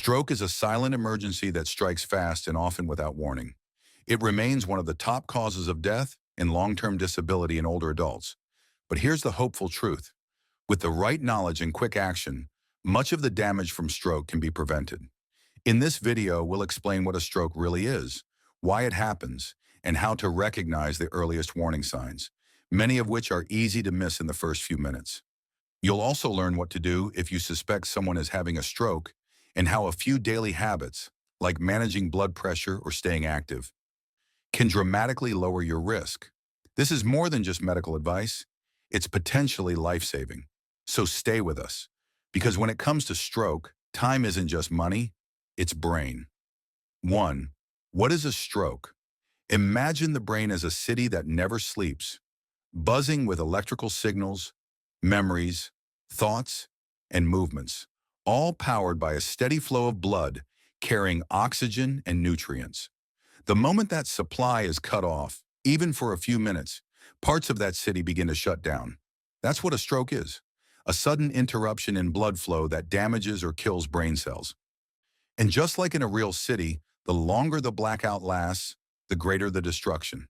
Stroke is a silent emergency that strikes fast and often without warning. It remains one of the top causes of death and long-term disability in older adults. But here's the hopeful truth. With the right knowledge and quick action, much of the damage from stroke can be prevented. In this video, we'll explain what a stroke really is, why it happens, and how to recognize the earliest warning signs, many of which are easy to miss in the first few minutes. You'll also learn what to do if you suspect someone is having a stroke and how a few daily habits, like managing blood pressure or staying active, can dramatically lower your risk. This is more than just medical advice. It's potentially life-saving. So stay with us, because when it comes to stroke, time isn't just money, it's brain. 1. What is a stroke? Imagine the brain as a city that never sleeps, buzzing with electrical signals, memories, thoughts, and movements, all powered by a steady flow of blood carrying oxygen and nutrients. The moment that supply is cut off, even for a few minutes, parts of that city begin to shut down. That's what a stroke is, a sudden interruption in blood flow that damages or kills brain cells. And just like in a real city, the longer the blackout lasts, the greater the destruction.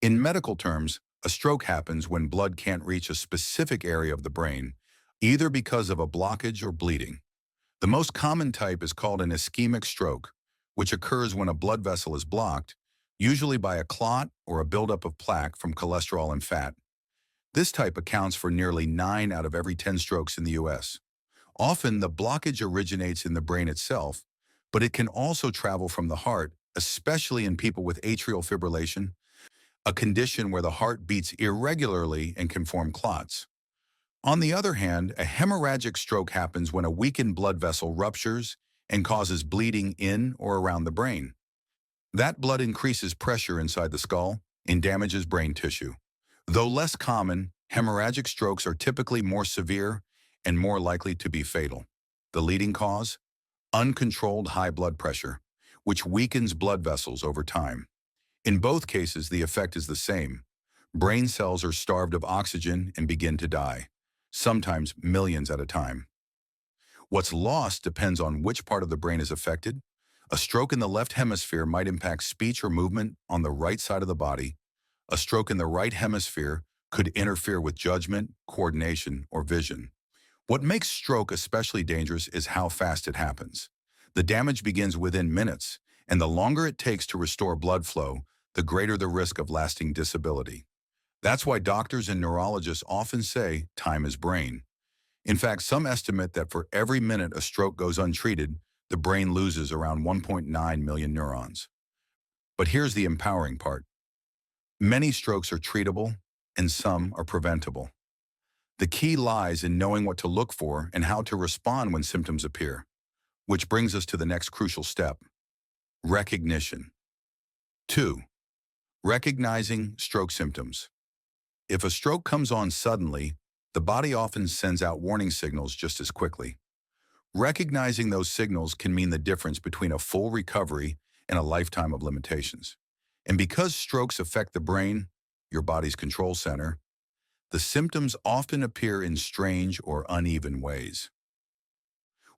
In medical terms, a stroke happens when blood can't reach a specific area of the brain, either because of a blockage or bleeding. The most common type is called an ischemic stroke, which occurs when a blood vessel is blocked, usually by a clot or a buildup of plaque from cholesterol and fat. This type accounts for nearly 9 out of every 10 strokes in the US. Often, the blockage originates in the brain itself, but it can also travel from the heart, especially in people with atrial fibrillation, a condition where the heart beats irregularly and can form clots. On the other hand, a hemorrhagic stroke happens when a weakened blood vessel ruptures and causes bleeding in or around the brain. That blood increases pressure inside the skull and damages brain tissue. Though less common, hemorrhagic strokes are typically more severe and more likely to be fatal. The leading cause? Uncontrolled high blood pressure, which weakens blood vessels over time. In both cases, the effect is the same. Brain cells are starved of oxygen and begin to die, sometimes millions at a time. What's lost depends on which part of the brain is affected. A stroke in the left hemisphere might impact speech or movement on the right side of the body. A stroke in the right hemisphere could interfere with judgment, coordination, or vision. What makes stroke especially dangerous is how fast it happens. The damage begins within minutes, and the longer it takes to restore blood flow, the greater the risk of lasting disability. That's why doctors and neurologists often say time is brain. In fact, some estimate that for every minute a stroke goes untreated, the brain loses around 1.9 million neurons. But here's the empowering part. Many strokes are treatable, and some are preventable. The key lies in knowing what to look for and how to respond when symptoms appear, which brings us to the next crucial step: recognition. 2. Recognizing stroke symptoms. If a stroke comes on suddenly, the body often sends out warning signals just as quickly. Recognizing those signals can mean the difference between a full recovery and a lifetime of limitations. And because strokes affect the brain, your body's control center, the symptoms often appear in strange or uneven ways.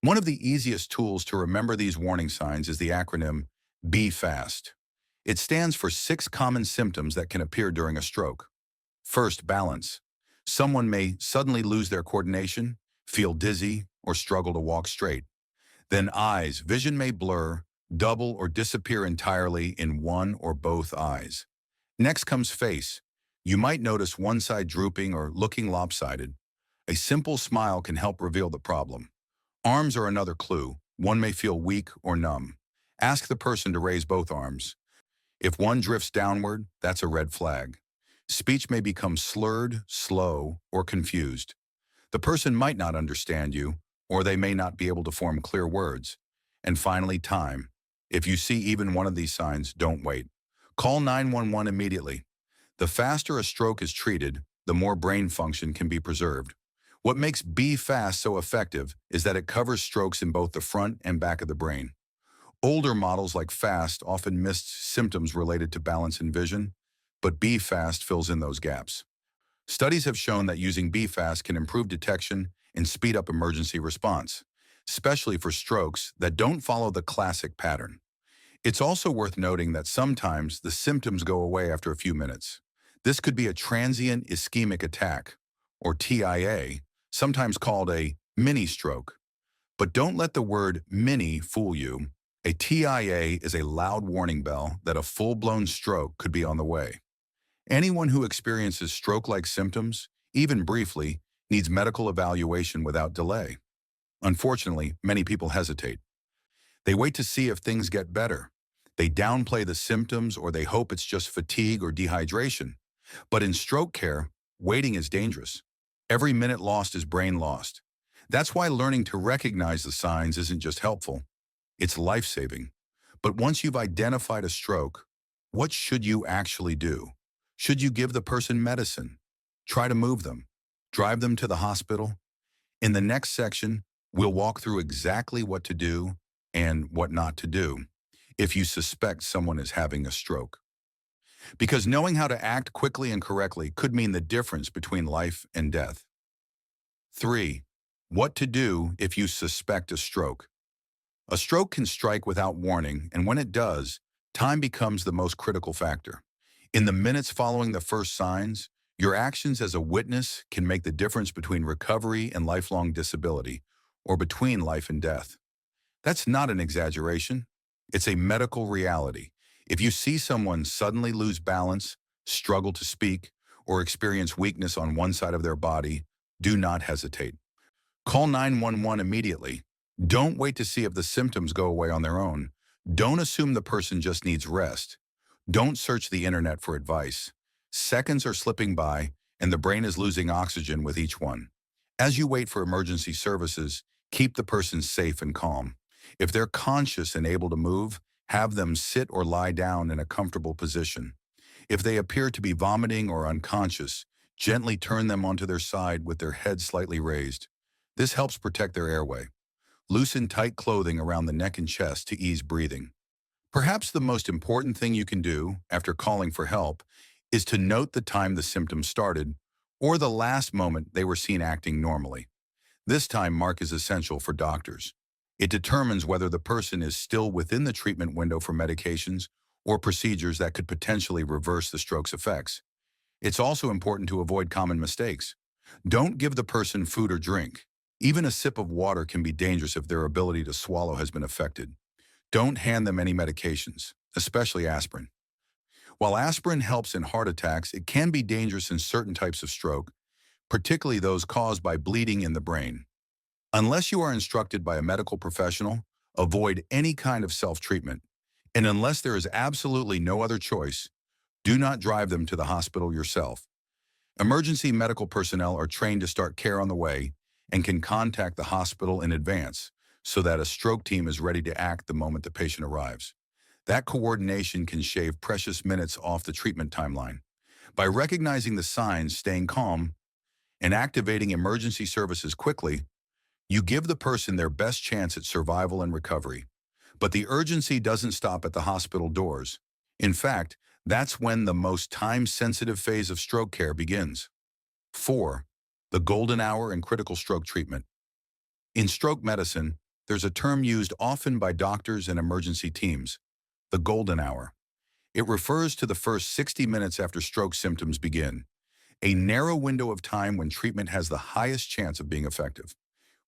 One of the easiest tools to remember these warning signs is the acronym BE-FAST. It stands for 6 common symptoms that can appear during a stroke. First, balance. Someone may suddenly lose their coordination, feel dizzy, or struggle to walk straight. Then eyes. Vision may blur, double, or disappear entirely in one or both eyes. Next comes face. You might notice one side drooping or looking lopsided. A simple smile can help reveal the problem. Arms are another clue. One may feel weak or numb. Ask the person to raise both arms. If one drifts downward, that's a red flag. Speech may become slurred, slow, or confused. The person might not understand you, or they may not be able to form clear words. And finally, time. If you see even one of these signs, don't wait. Call 911 immediately. The faster a stroke is treated, the more brain function can be preserved. What makes BE-FAST so effective is that it covers strokes in both the front and back of the brain. Older models like FAST often missed symptoms related to balance and vision, but BE-FAST fills in those gaps. Studies have shown that using BE-FAST can improve detection and speed up emergency response. especially for strokes that don't follow the classic pattern. It's also worth noting that sometimes the symptoms go away after a few minutes. This could be a transient ischemic attack, or TIA, sometimes called a mini stroke. But don't let the word mini fool you. A TIA is a loud warning bell that a full-blown stroke could be on the way. Anyone who experiences stroke-like symptoms, even briefly, needs medical evaluation without delay. Unfortunately, many people hesitate. They wait to see if things get better. They downplay the symptoms or they hope it's just fatigue or dehydration. But in stroke care, waiting is dangerous. Every minute lost is brain lost. That's why learning to recognize the signs isn't just helpful, it's life-saving. But once you've identified a stroke, what should you actually do? Should you give the person medicine? Try to move them? Drive them to the hospital? In the next section, we'll walk through exactly what to do and what not to do if you suspect someone is having a stroke. Because knowing how to act quickly and correctly could mean the difference between life and death. 3. What to do if you suspect a stroke. A stroke can strike without warning, and when it does, time becomes the most critical factor. In the minutes following the first signs, your actions as a witness can make the difference between recovery and lifelong disability, or between life and death. That's not an exaggeration. It's a medical reality. If you see someone suddenly lose balance, struggle to speak, or experience weakness on one side of their body, do not hesitate. Call 911 immediately. Don't wait to see if the symptoms go away on their own. Don't assume the person just needs rest. Don't search the internet for advice. Seconds are slipping by, and the brain is losing oxygen with each one. As you wait for emergency services, keep the person safe and calm. If they're conscious and able to move, have them sit or lie down in a comfortable position. If they appear to be vomiting or unconscious, gently turn them onto their side with their head slightly raised. This helps protect their airway. Loosen tight clothing around the neck and chest to ease breathing. Perhaps the most important thing you can do after calling for help is to note the time the symptoms started or the last moment they were seen acting normally. This time mark is essential for doctors. It determines whether the person is still within the treatment window for medications or procedures that could potentially reverse the stroke's effects. It's also important to avoid common mistakes. Don't give the person food or drink. Even a sip of water can be dangerous if their ability to swallow has been affected. Don't hand them any medications, especially aspirin. While aspirin helps in heart attacks, it can be dangerous in certain types of stroke, particularly those caused by bleeding in the brain. Unless you are instructed by a medical professional, avoid any kind of self-treatment. And unless there is absolutely no other choice, do not drive them to the hospital yourself. Emergency medical personnel are trained to start care on the way and can contact the hospital in advance so that a stroke team is ready to act the moment the patient arrives. That coordination can shave precious minutes off the treatment timeline. By recognizing the signs, staying calm, and activating emergency services quickly, you give the person their best chance at survival and recovery. But the urgency doesn't stop at the hospital doors. In fact, that's when the most time-sensitive phase of stroke care begins. 4. The golden hour in critical stroke treatment. In stroke medicine, there's a term used often by doctors and emergency teams, the golden hour. It refers to the first 60 minutes after stroke symptoms begin, a narrow window of time when treatment has the highest chance of being effective.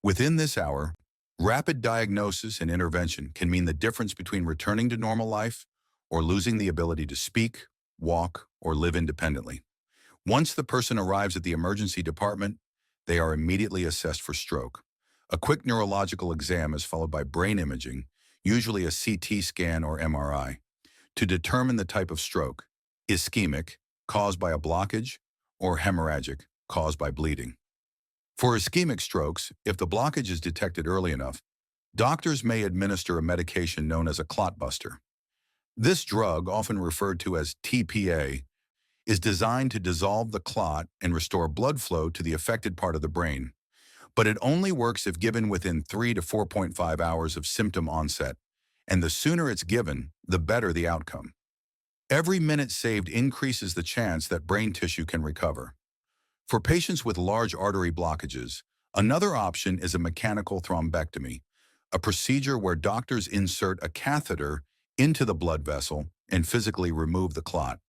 Within this hour, rapid diagnosis and intervention can mean the difference between returning to normal life or losing the ability to speak, walk, or live independently. Once the person arrives at the emergency department, they are immediately assessed for stroke. A quick neurological exam is followed by brain imaging, usually a CT scan or MRI, to determine the type of stroke, ischemic, caused by a blockage, or hemorrhagic, caused by bleeding. For ischemic strokes, if the blockage is detected early enough, doctors may administer a medication known as a clot buster. This drug, often referred to as TPA, is designed to dissolve the clot and restore blood flow to the affected part of the brain. But it only works if given within 3 to 4.5 hours of symptom onset, and the sooner it's given, the better the outcome. Every minute saved increases the chance that brain tissue can recover. For patients with large artery blockages, another option is a mechanical thrombectomy, a procedure where doctors insert a catheter into the blood vessel and physically remove the clot.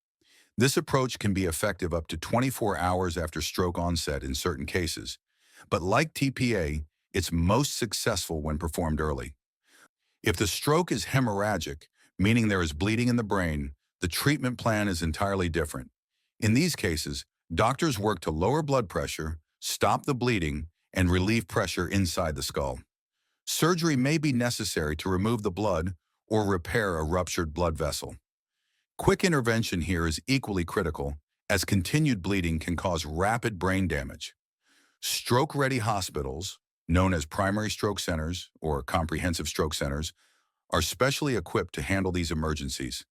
This approach can be effective up to 24 hours after stroke onset in certain cases, but like TPA, it's most successful when performed early. If the stroke is hemorrhagic, meaning there is bleeding in the brain, the treatment plan is entirely different. In these cases, doctors work to lower blood pressure, stop the bleeding, and relieve pressure inside the skull. Surgery may be necessary to remove the blood or repair a ruptured blood vessel. Quick intervention here is equally critical, as continued bleeding can cause rapid brain damage. Stroke-ready hospitals, known as primary stroke centers or comprehensive stroke centers, are specially equipped to handle these emergencies.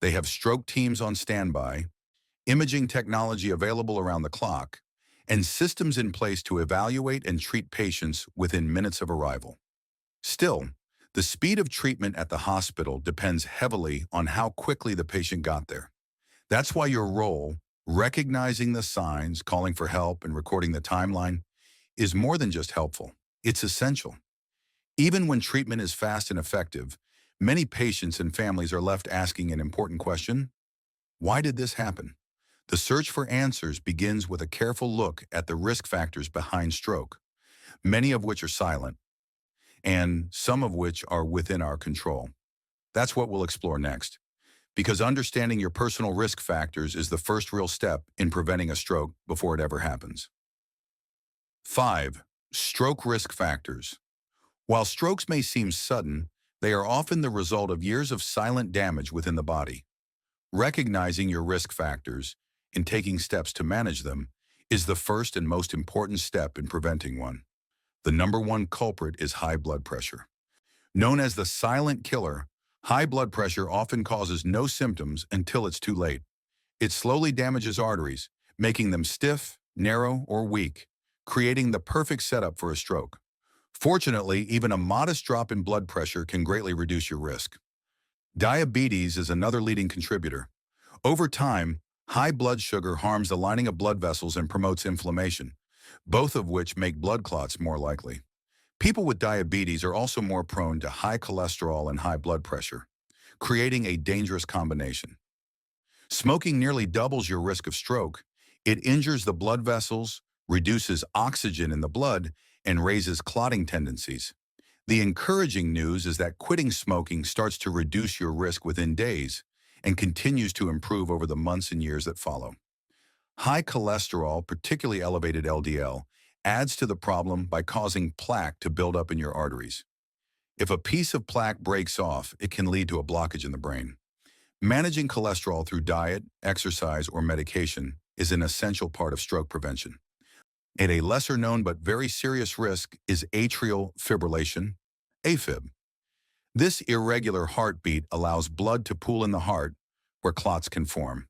They have stroke teams on standby, imaging technology available around the clock, and systems in place to evaluate and treat patients within minutes of arrival. Still, the speed of treatment at the hospital depends heavily on how quickly the patient got there. That's why your role, recognizing the signs, calling for help, and recording the timeline, is more than just helpful. It's essential. Even when treatment is fast and effective, many patients and families are left asking an important question: why did this happen? The search for answers begins with a careful look at the risk factors behind stroke, many of which are silent, and some of which are within our control. That's what we'll explore next, because understanding your personal risk factors is the first real step in preventing a stroke before it ever happens. 5. Stroke risk factors. While strokes may seem sudden, they are often the result of years of silent damage within the body. Recognizing your risk factors and taking steps to manage them is the first and most important step in preventing one. The number one culprit is high blood pressure. Known as the silent killer, high blood pressure often causes no symptoms until it's too late. It slowly damages arteries, making them stiff, narrow, or weak, creating the perfect setup for a stroke. Fortunately, even a modest drop in blood pressure can greatly reduce your risk. Diabetes is another leading contributor. Over time, high blood sugar harms the lining of blood vessels and promotes inflammation, both of which make blood clots more likely. People with diabetes are also more prone to high cholesterol and high blood pressure, creating a dangerous combination. Smoking nearly doubles your risk of stroke. It injures the blood vessels, reduces oxygen in the blood, and raises clotting tendencies. The encouraging news is that quitting smoking starts to reduce your risk within days and continues to improve over the months and years that follow. High cholesterol, particularly elevated LDL, adds to the problem by causing plaque to build up in your arteries. If a piece of plaque breaks off, it can lead to a blockage in the brain. Managing cholesterol through diet, exercise, or medication is an essential part of stroke prevention. And a lesser-known but very serious risk is atrial fibrillation, AFib. This irregular heartbeat allows blood to pool in the heart, where clots can form.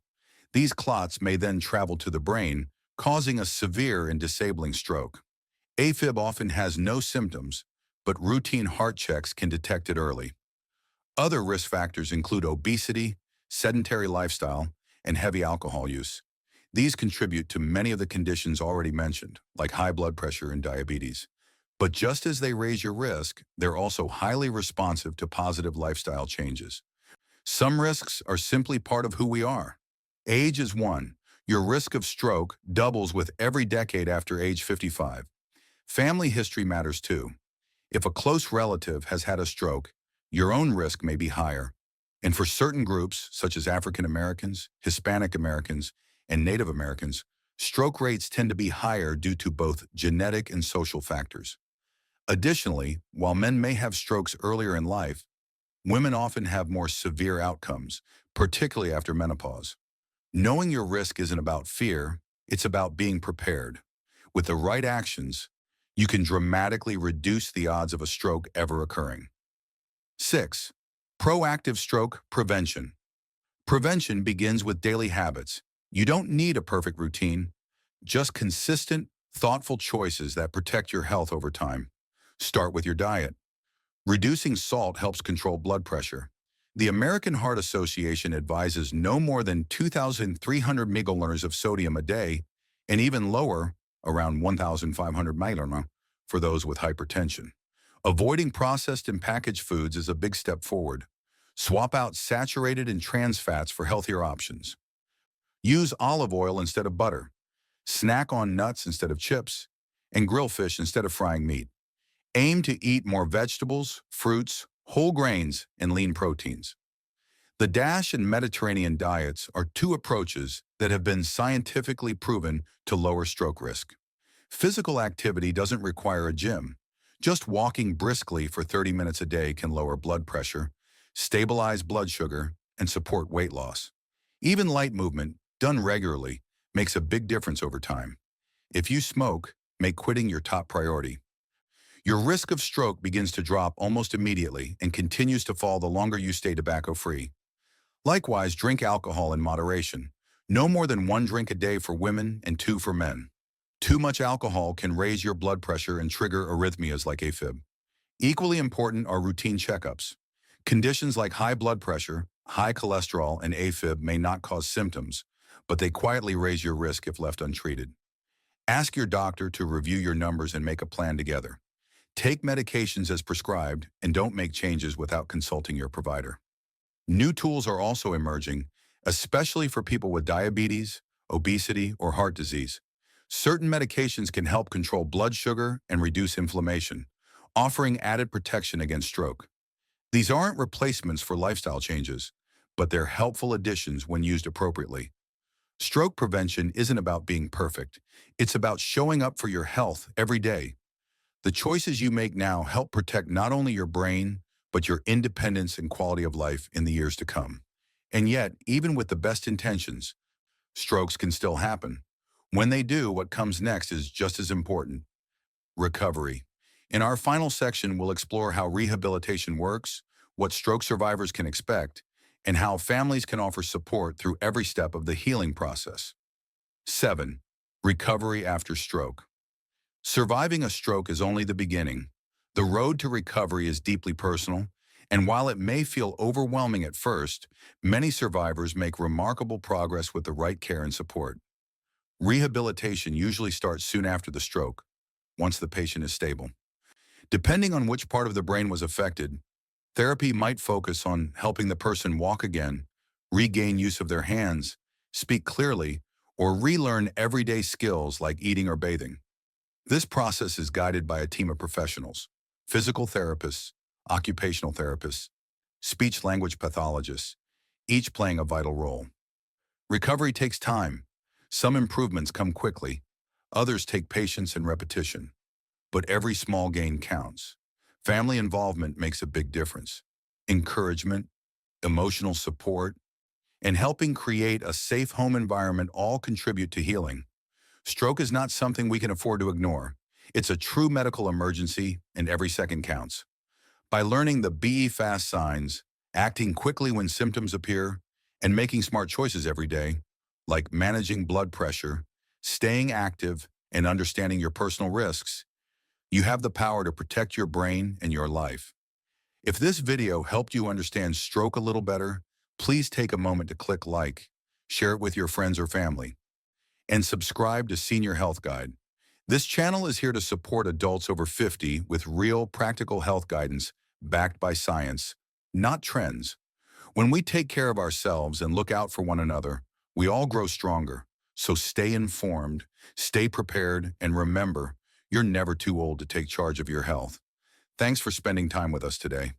These clots may then travel to the brain, causing a severe and disabling stroke. AFib often has no symptoms, but routine heart checks can detect it early. Other risk factors include obesity, sedentary lifestyle, and heavy alcohol use. These contribute to many of the conditions already mentioned, like high blood pressure and diabetes. But just as they raise your risk, they're also highly responsive to positive lifestyle changes. Some risks are simply part of who we are. Age is one. Your risk of stroke doubles with every decade after age 55. Family history matters too. If a close relative has had a stroke, your own risk may be higher. And for certain groups, such as African Americans, Hispanic Americans, and Native Americans, stroke rates tend to be higher due to both genetic and social factors. Additionally, while men may have strokes earlier in life, women often have more severe outcomes, particularly after menopause. Knowing your risk isn't about fear, it's about being prepared. With the right actions, you can dramatically reduce the odds of a stroke ever occurring. 6. Proactive stroke prevention. Prevention begins with daily habits. You don't need a perfect routine, just consistent, thoughtful choices that protect your health over time. Start with your diet. Reducing salt helps control blood pressure. The American Heart Association advises no more than 2,300 milliliters of sodium a day, and even lower, around 1,500 milliliters, for those with hypertension. Avoiding processed and packaged foods is a big step forward. Swap out saturated and trans fats for healthier options. Use olive oil instead of butter. Snack on nuts instead of chips. And grill fish instead of frying meat. Aim to eat more vegetables, fruits, whole grains, and lean proteins. The DASH and Mediterranean diets are two approaches that have been scientifically proven to lower stroke risk. Physical activity doesn't require a gym. Just walking briskly for 30 minutes a day can lower blood pressure, stabilize blood sugar, and support weight loss. Even light movement, done regularly, makes a big difference over time. If you smoke, make quitting your top priority. Your risk of stroke begins to drop almost immediately and continues to fall the longer you stay tobacco-free. Likewise, drink alcohol in moderation. No more than 1 drink a day for women and 2 for men. Too much alcohol can raise your blood pressure and trigger arrhythmias like AFib. Equally important are routine checkups. Conditions like high blood pressure, high cholesterol, and AFib may not cause symptoms, but they quietly raise your risk if left untreated. Ask your doctor to review your numbers and make a plan together. Take medications as prescribed and don't make changes without consulting your provider. New tools are also emerging, especially for people with diabetes, obesity, or heart disease. Certain medications can help control blood sugar and reduce inflammation, offering added protection against stroke. These aren't replacements for lifestyle changes, but they're helpful additions when used appropriately. Stroke prevention isn't about being perfect. It's about showing up for your health every day. The choices you make now help protect not only your brain, but your independence and quality of life in the years to come. And yet, even with the best intentions, strokes can still happen. When they do, what comes next is just as important: recovery. In our final section, we'll explore how rehabilitation works, what stroke survivors can expect, and how families can offer support through every step of the healing process. 7. Recovery after stroke. Surviving a stroke is only the beginning. The road to recovery is deeply personal, and while it may feel overwhelming at first, many survivors make remarkable progress with the right care and support. Rehabilitation usually starts soon after the stroke, once the patient is stable. Depending on which part of the brain was affected, therapy might focus on helping the person walk again, regain use of their hands, speak clearly, or relearn everyday skills like eating or bathing. This process is guided by a team of professionals: physical therapists, occupational therapists, speech-language pathologists, each playing a vital role. Recovery takes time. Some improvements come quickly, others take patience and repetition. But every small gain counts. Family involvement makes a big difference. Encouragement, emotional support, and helping create a safe home environment all contribute to healing. Stroke is not something we can afford to ignore. It's a true medical emergency, and every second counts. By learning the BE FAST signs, acting quickly when symptoms appear, and making smart choices every day, like managing blood pressure, staying active, and understanding your personal risks, you have the power to protect your brain and your life. If this video helped you understand stroke a little better, please take a moment to click like, share it with your friends or family, and subscribe to Senior Health Guide. This channel is here to support adults over 50 with real, practical health guidance backed by science, not trends. When we take care of ourselves and look out for one another, we all grow stronger. So stay informed, stay prepared, and remember, you're never too old to take charge of your health. Thanks for spending time with us today.